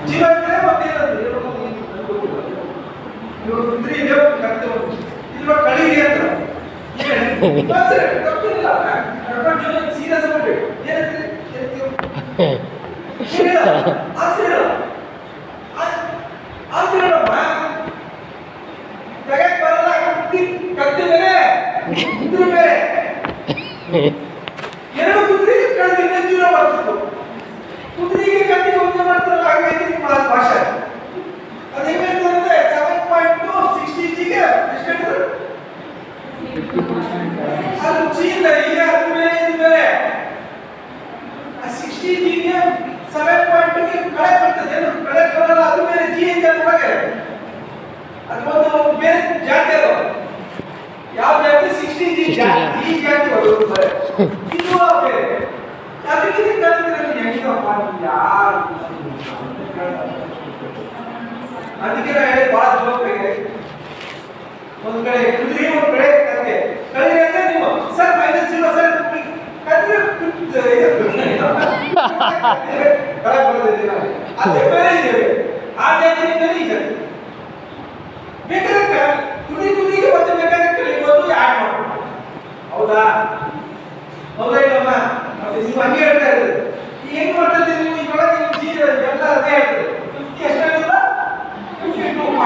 ಜೀವ ಇದ್ರೆ ಮತ್ತೇನಂದ್ರೆ ಇವರು ಕುದುರೆ ಇದೆ ಕರ್ತವ್ಯ ಇಲ್ವಾ ಕಳೀರಿ ಅಂತ ತಪ್ಪಿಲ್ಲ ಸೀರಿಯಸ್ ಆಗ್ಬೇಕು ಏನಂದ್ರೆ ಜಗತ್ ಬರಲ್ಲ ಕತ್ತಿ ಬೇರೆ ಕುದುರೆ ಬೇರೆ ಎರಡು ಕುದುರೆಗೆ ಕಳೆದ ಜೀವನ ಮಾಡ್ತಿತ್ತು ಕುದುರೆಗೆ ಕತ್ತಿಗೆ ಒಂದೇ ಮಾಡ್ತಾರಲ್ಲ ಹಾಗಾಗಿ ನಿಮ್ಮ ಭಾಷೆ ಅದು ಹೆಂಗಾಯ್ತು ಅಂದ್ರೆ 7.2 60Gಗೆ ಎಷ್ಟು ಅದು ಚೀಲ ಈಗ ಅದು ಬೇರೆ ಇದು ಬೇರೆ 60Gಗೆ 7.2ಗೆ ಕಳೆ ಬರ್ತದೆ ಏನು ಕಳೆ ಬರಲ್ಲ ಅದು ಬೇರೆ ಜಿ ಅಂತ ಒಳಗೆ ಅದು ಒಂದು ಬೇರೆ ಜಾತಿ ಅದು ಯಾವ ಜಾತಿ 60G ಜಾತಿ ಈ ಜಾತಿ ಬರೋದು ಬೇರೆ ಇದು ಬೇರೆ ಅದಕ್ಕೆ ಕಲಿತಿದ್ರೆ ಹೆಂಗಪ್ಪ ಯಾರು ಅದಕ್ಕೆ ನಾ ಹೇಳಿ ಬಹಳ ಜವಾಬ್ದಾರಿ ಒಂದು ಕಡೆ ಕುದುರೆ ಒಂದು ಕಡೆ ಕತ್ತೆ ಕಳೆ ಅಂದ್ರೆ ನೀವು ಸರ್ -0 ಸರ್ ಕದ್ರೆ ಕಳೆ ಬರೋದಿಲ್ಲ ಅದೇ ಬೇರೆ ಇದೆ ಆ ಜಾತಿ ಬೇರೆ ಇದೆ ಬೇಕಾದ್ರೆ ಕುದುರೆಗೆ ಮತ್ತೆ ಬೇಕಾದ್ರೆ ಕಲಿಬೋದು ಆಡ್ ಮಾಡ್ಬೋದು ಹೌದಾ ಹೌದಾ ಇಲ್ಲಮ್ಮ ಮತ್ತೆ ನೀವು ಹಂಗೆ ಹೇಳ್ತಾ ಇರೋದು ಏನು ಮಾಡ್ತಿದ್ದೀರಿ ನೀವು ಈ ಒಳಗೆ ಜೀವ ಎಲ್ಲ ಅದೇ ಹೇಳ್ತಾರೆ 50 ಎಷ್ಟಾಗಿಲ್ಲ 52.2